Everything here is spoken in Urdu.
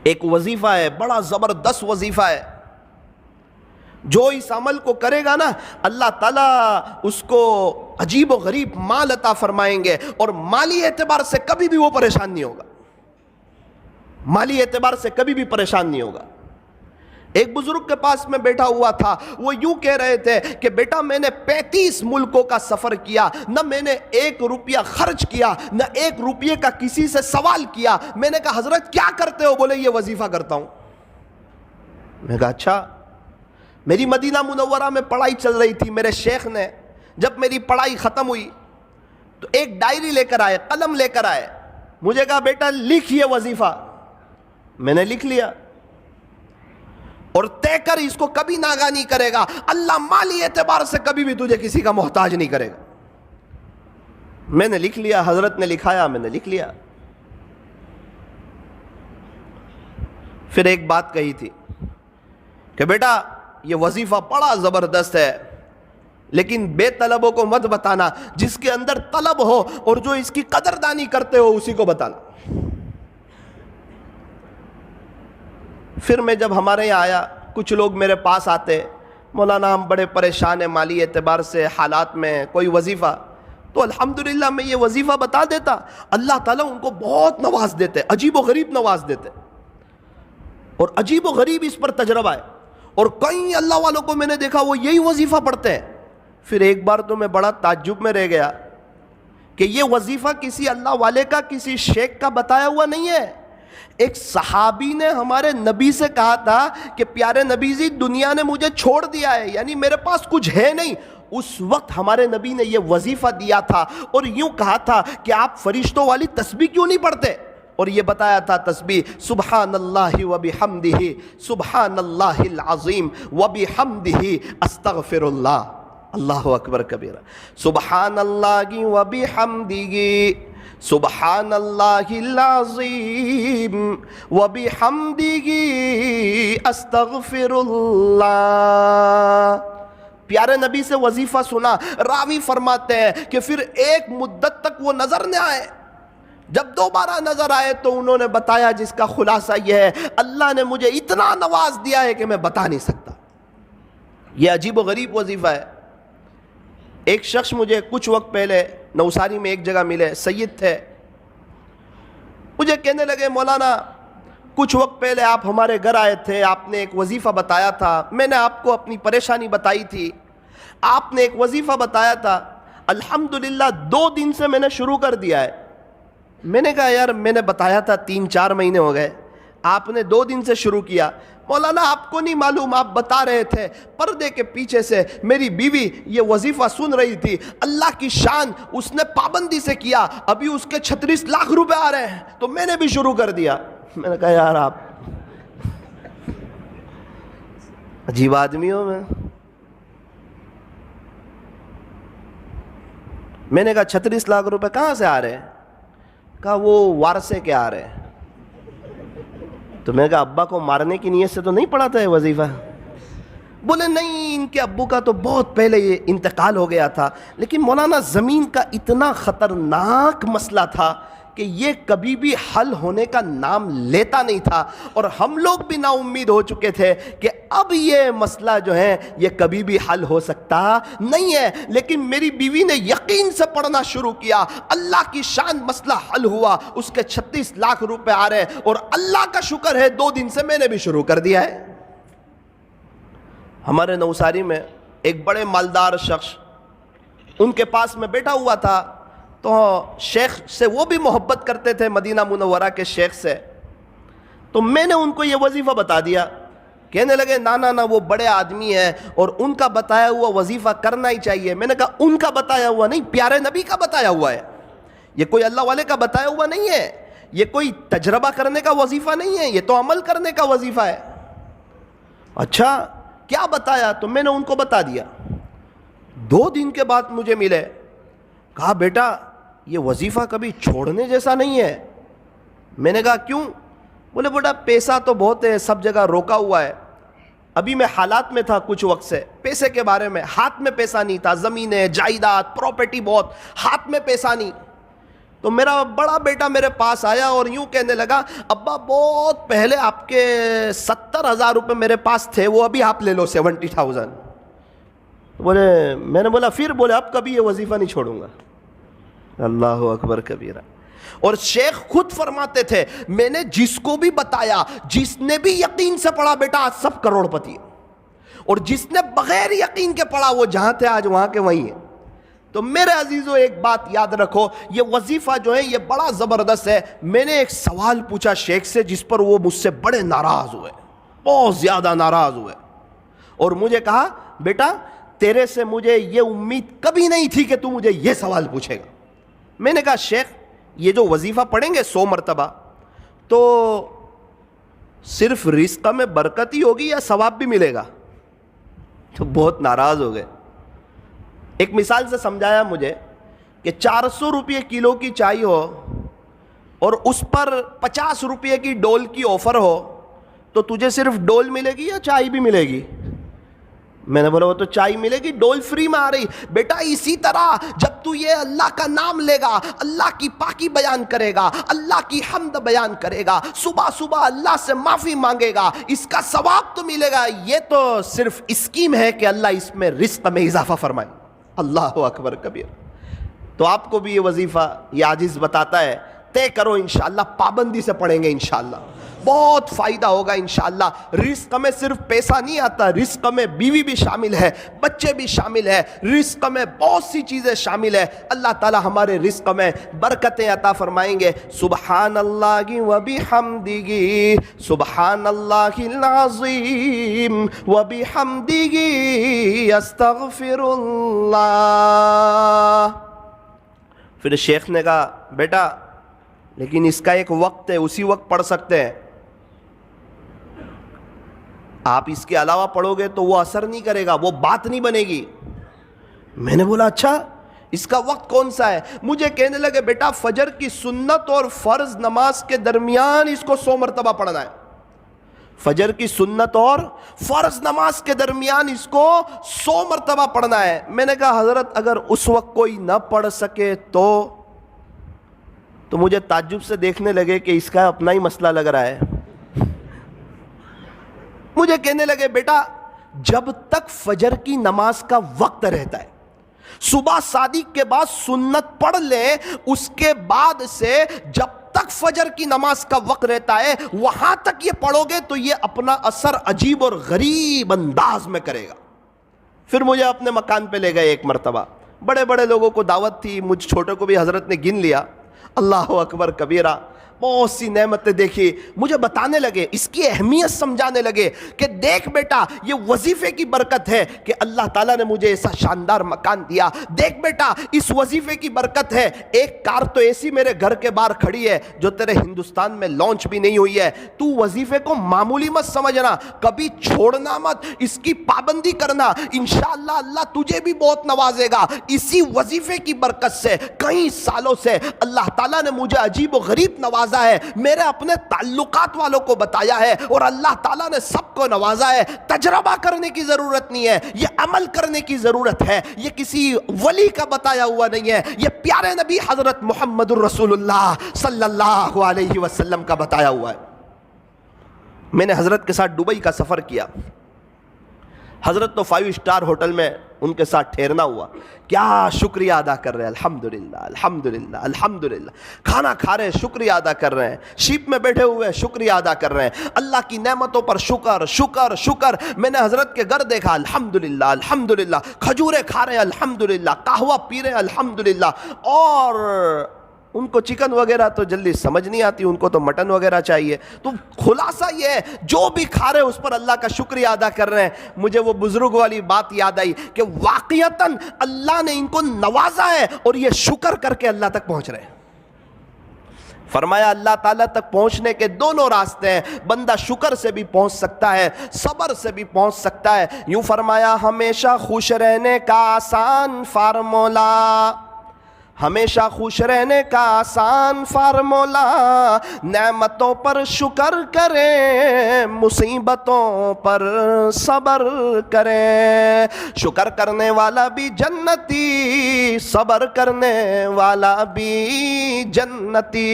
ایک وظیفہ ہے، بڑا زبردست وظیفہ ہے، جو اس عمل کو کرے گا نا اللہ تعالیٰ اس کو عجیب و غریب مال عطا فرمائیں گے، اور مالی اعتبار سے کبھی بھی وہ پریشان نہیں ہوگا، مالی اعتبار سے کبھی بھی پریشان نہیں ہوگا۔ ایک بزرگ کے پاس میں بیٹھا ہوا تھا، وہ یوں کہہ رہے تھے کہ بیٹا میں نے 35 ملکوں کا سفر کیا، نہ میں نے 1 روپیہ خرچ کیا، نہ 1 روپیے کا کسی سے سوال کیا۔ میں نے کہا حضرت کیا کرتے ہو؟ بولے یہ وظیفہ کرتا ہوں۔ میں نے کہا اچھا۔ میری مدینہ منورہ میں پڑھائی چل رہی تھی، میرے شیخ نے جب میری پڑھائی ختم ہوئی تو ایک ڈائری لے کر آئے، قلم لے کر آئے، مجھے کہا بیٹا لکھ یہ وظیفہ۔ میں نے لکھ لیا، اور طے کر اس کو کبھی ناغہ نہیں کرے گا، اللہ مالی اعتبار سے کبھی بھی تجھے کسی کا محتاج نہیں کرے گا۔ میں نے لکھ لیا، حضرت نے لکھایا، میں نے لکھ لیا۔ پھر ایک بات کہی تھی کہ بیٹا یہ وظیفہ بڑا زبردست ہے، لیکن بے طلبوں کو مت بتانا، جس کے اندر طلب ہو اور جو اس کی قدردانی کرتے ہو اسی کو بتانا۔ پھر میں جب ہمارے یہاں آیا، کچھ لوگ میرے پاس آتے، مولانا ہم بڑے پریشان ہیں مالی اعتبار سے، حالات میں کوئی وظیفہ، تو الحمدللہ میں یہ وظیفہ بتا دیتا، اللہ تعالیٰ ان کو بہت نواز دیتے، عجیب و غریب نواز دیتے، اور عجیب و غریب اس پر تجربہ ہے، اور کئی اللہ والوں کو میں نے دیکھا وہ یہی وظیفہ پڑھتے ہیں۔ پھر ایک بار تو میں بڑا تعجب میں رہ گیا کہ یہ وظیفہ کسی اللہ والے کا، کسی شیخ کا بتایا ہوا نہیں ہے۔ ایک صحابی نے ہمارے نبی سے کہا تھا کہ پیارے نبی جی دنیا نے مجھے چھوڑ دیا ہے، یعنی میرے پاس کچھ ہے نہیں۔ اس وقت ہمارے نبی نے یہ وظیفہ دیا تھا اور یوں کہا تھا کہ آپ فرشتوں والی تسبیح کیوں نہیں پڑھتے، اور یہ بتایا تھا تسبیح سبحان اللہ و بحمدہ، سبحان اللہ العظیم و بحمدہ استغفر اللہ، اللہ اکبر کبیرہ، سبحان اللہ و بحمدہ، سبحان اللہ العظیم و بحمدہ استغفر اللہ۔ پیارے نبی سے وظیفہ سنا، راوی فرماتے ہیں کہ پھر ایک مدت تک وہ نظر نہ آئے، جب دوبارہ نظر آئے تو انہوں نے بتایا جس کا خلاصہ یہ ہے اللہ نے مجھے اتنا نواز دیا ہے کہ میں بتا نہیں سکتا۔ یہ عجیب و غریب وظیفہ ہے۔ ایک شخص مجھے کچھ وقت پہلے نوساری میں ایک جگہ ملے، سید تھے، مجھے کہنے لگے مولانا کچھ وقت پہلے آپ ہمارے گھر آئے تھے، آپ نے ایک وظیفہ بتایا تھا، میں نے آپ کو اپنی پریشانی بتائی تھی، آپ نے ایک وظیفہ بتایا تھا، الحمدللہ 2 دن سے میں نے شروع کر دیا ہے۔ میں نے کہا یار میں نے بتایا تھا 3-4 مہینے ہو گئے، آپ نے 2 دن سے شروع کیا۔ مولانا آپ کو نہیں معلوم، آپ بتا رہے تھے پردے کے پیچھے سے میری بیوی یہ وظیفہ سن رہی تھی، اللہ کی شان اس نے پابندی سے کیا، ابھی اس کے 36 لاکھ روپے آ رہے ہیں، تو میں نے بھی شروع کر دیا۔ میں نے کہا یار آپ عجیب آدمی ہو۔ میں نے کہا 36 لاکھ روپے کہاں سے آ رہے ہیں؟ کہا وہ وارثے کے آ رہے ہیں۔ تو میں نے کہا ابا کو مارنے کی نیت سے تو نہیں پڑا تھا یہ وظیفہ؟ بولے نہیں ان کے ابو کا تو بہت پہلے یہ انتقال ہو گیا تھا، لیکن مولانا زمین کا اتنا خطرناک مسئلہ تھا کہ یہ کبھی بھی حل ہونے کا نام لیتا نہیں تھا، اور ہم لوگ بھی نا امید ہو چکے تھے کہ اب یہ مسئلہ جو ہے یہ کبھی بھی حل ہو سکتا نہیں ہے، لیکن میری بیوی نے یقین سے پڑھنا شروع کیا، اللہ کی شان مسئلہ حل ہوا، اس کے 36 لاکھ روپے آ رہے، اور اللہ کا شکر ہے 2 دن سے میں نے بھی شروع کر دیا ہے۔ ہمارے نوساری میں ایک بڑے مالدار شخص، ان کے پاس میں بیٹھا ہوا تھا، تو شیخ سے وہ بھی محبت کرتے تھے، مدینہ منورہ کے شیخ سے، تو میں نے ان کو یہ وظیفہ بتا دیا۔ کہنے لگے نا وہ بڑے آدمی ہیں اور ان کا بتایا ہوا وظیفہ کرنا ہی چاہیے۔ میں نے کہا ان کا بتایا ہوا نہیں، پیارے نبی کا بتایا ہوا ہے، یہ کوئی اللہ والے کا بتایا ہوا نہیں ہے، یہ کوئی تجربہ کرنے کا وظیفہ نہیں ہے، یہ تو عمل کرنے کا وظیفہ ہے۔ اچھا کیا بتایا؟ تو میں نے ان کو بتا دیا۔ 2 دن کے بعد مجھے ملے، کہا بیٹا یہ وظیفہ کبھی چھوڑنے جیسا نہیں ہے۔ میں نے کہا کیوں؟ بولے بیٹا پیسہ تو بہت ہے، سب جگہ روکا ہوا ہے، ابھی میں حالات میں تھا کچھ وقت سے، پیسے کے بارے میں ہاتھ میں پیسہ نہیں تھا، زمینیں جائیداد پراپرٹی بہت، ہاتھ میں پیسہ نہیں۔ تو میرا بڑا بیٹا میرے پاس آیا اور یوں کہنے لگا ابا بہت پہلے آپ کے 70,000 روپے میرے پاس تھے، وہ ابھی آپ لے لو 70,000۔ بولے، میں نے بولا پھر؟ بولے اب کبھی یہ وظیفہ نہیں چھوڑوں گا۔ اللہ اکبر کبیرہ۔ اور شیخ خود فرماتے تھے میں نے جس کو بھی بتایا، جس نے بھی یقین سے پڑھا بیٹا آج سب کروڑ پتی ہے، اور جس نے بغیر یقین کے پڑھا وہ جہاں تھے آج وہاں کے وہیں ہیں۔ تو میرے عزیزو ایک بات یاد رکھو، یہ وظیفہ جو ہے یہ بڑا زبردست ہے۔ میں نے ایک سوال پوچھا شیخ سے جس پر وہ مجھ سے بڑے ناراض ہوئے، بہت زیادہ ناراض ہوئے، اور مجھے کہا بیٹا تیرے سے مجھے یہ امید کبھی نہیں تھی کہ تو مجھے یہ سوال پوچھے گا۔ میں نے کہا شیخ یہ جو وظیفہ پڑھیں گے 100 مرتبہ تو صرف رزق میں برکت ہی ہوگی یا ثواب بھی ملے گا؟ تو بہت ناراض ہو گئے۔ ایک مثال سے سمجھایا مجھے کہ 400 روپے کلو کی چائے ہو اور اس پر 50 روپے کی ڈول کی آفر ہو تو تجھے صرف ڈول ملے گی یا چائے بھی ملے گی؟ میں نے بولا وہ تو چائے ملے گی، ڈول فری میں آ رہی۔ بیٹا اسی طرح جب تو یہ اللہ کا نام لے گا، اللہ کی پاکی بیان کرے گا، اللہ کی حمد بیان کرے گا، صبح صبح اللہ سے معافی مانگے گا، اس کا ثواب تو ملے گا۔ یہ تو صرف اسکیم ہے کہ اللہ اس میں رزق میں اضافہ فرمائے۔ اللہ اکبر کبیر۔ تو آپ کو بھی یہ وظیفہ یہ عاجز بتاتا ہے، طے کرو انشاءاللہ، پابندی سے پڑھیں گے انشاءاللہ، بہت فائدہ ہوگا انشاءاللہ۔ رزق میں صرف پیسہ نہیں آتا، رزق میں بیوی بھی شامل ہے، بچے بھی شامل ہے، رزق میں بہت سی چیزیں شامل ہے۔ اللہ تعالی ہمارے رزق میں برکتیں عطا فرمائیں گے۔ سبحان اللہ و بحمدہ، سبحان اللہ العظیم و بحمدہ، استغفر اللہ۔ پھر شیخ نے کہا بیٹا لیکن اس کا ایک وقت ہے، اسی وقت پڑھ سکتے ہیں، آپ اس کے علاوہ پڑھو گے تو وہ اثر نہیں کرے گا، وہ بات نہیں بنے گی۔ میں نے بولا اچھا اس کا وقت کون سا ہے؟ مجھے کہنے لگے بیٹا فجر کی سنت اور فرض نماز کے درمیان اس کو 100 مرتبہ پڑھنا ہے، فجر کی سنت اور فرض نماز کے درمیان اس کو 100 مرتبہ پڑھنا ہے۔ میں نے کہا حضرت اگر اس وقت کوئی نہ پڑھ سکے تو مجھے تعجب سے دیکھنے لگے کہ اس کا اپنا ہی مسئلہ لگ رہا ہے۔ مجھے کہنے لگے بیٹا جب تک فجر کی نماز کا وقت رہتا ہے، صبح صادق کے بعد سنت پڑھ لیں، اس کے بعد سے جب تک فجر کی نماز کا وقت رہتا ہے وہاں تک یہ پڑھو گے تو یہ اپنا اثر عجیب اور غریب انداز میں کرے گا۔ پھر مجھے اپنے مکان پہ لے گئے ایک مرتبہ، بڑے بڑے لوگوں کو دعوت تھی، مجھ چھوٹے کو بھی حضرت نے گن لیا۔ اللہ اکبر کبیرہ، بہت سی نعمتیں دیکھی، مجھے بتانے لگے، اس کی اہمیت سمجھانے لگے کہ دیکھ بیٹا یہ وظیفے کی برکت ہے کہ اللہ تعالیٰ نے مجھے ایسا شاندار مکان دیا، دیکھ بیٹا اس وظیفے کی برکت ہے، ایک کار تو ایسی میرے گھر کے باہر کھڑی ہے جو تیرے ہندوستان میں لانچ بھی نہیں ہوئی ہے، تو وظیفے کو معمولی مت سمجھنا، کبھی چھوڑنا مت، اس کی پابندی کرنا، انشاءاللہ اللہ تجھے بھی بہت نوازے گا۔ اسی وظیفے کی برکت سے کئی سالوں سے اللہ تعالیٰ نے مجھے عجیب و غریب نوازا ہے، میرے اپنے تعلقات والوں کو بتایا ہے، اور اللہ تعالیٰ نے سب کو نوازا ہے۔ تجربہ کرنے کی ضرورت نہیں ہے، یہ عمل کرنے کی ضرورت ہے، یہ کسی ولی کا بتایا ہوا نہیں ہے، یہ پیارے نبی حضرت محمد الرسول اللہ صلی اللہ علیہ وسلم کا بتایا ہوا ہے۔ میں نے حضرت کے ساتھ دبئی کا سفر کیا، حضرت تو 5 اسٹار ہوٹل میں ان کے ساتھ ٹھہرنا ہوا، کیا شکریہ ادا کر رہے ہیں، الحمدللہ الحمدللہ الحمدللہ، کھانا کھا رہے ہیں شکریہ ادا کر رہے ہیں، شیپ میں بیٹھے ہوئے شکریہ ادا کر رہے ہیں، اللہ کی نعمتوں پر شکر شکر شکر۔ میں نے حضرت کے گھر دیکھا، الحمدللہ الحمدللہ، کھجورے کھا رہے ہیں الحمدللہ، قہوہ پی رہے ہیں الحمدللہ، اور ان کو چکن وغیرہ تو جلدی سمجھ نہیں آتی، ان کو تو مٹن وغیرہ چاہیے۔ تو خلاصہ یہ ہے جو بھی کھا رہے ہیں اس پر اللہ کا شکریہ ادا کر رہے ہیں۔ مجھے وہ بزرگ والی بات یاد آئی کہ واقعتاً اللہ نے ان کو نوازا ہے اور یہ شکر کر کے اللہ تک پہنچ رہے ہیں۔ فرمایا اللہ تعالیٰ تک پہنچنے کے دونوں راستے ہیں، بندہ شکر سے بھی پہنچ سکتا ہے، صبر سے بھی پہنچ سکتا ہے۔ یوں فرمایا ہمیشہ خوش رہنے کا آسان فارمولا، ہمیشہ خوش رہنے کا آسان فارمولا، نعمتوں پر شکر کریں، مصیبتوں پر صبر کریں، شکر کرنے والا بھی جنتی، صبر کرنے والا بھی جنتی۔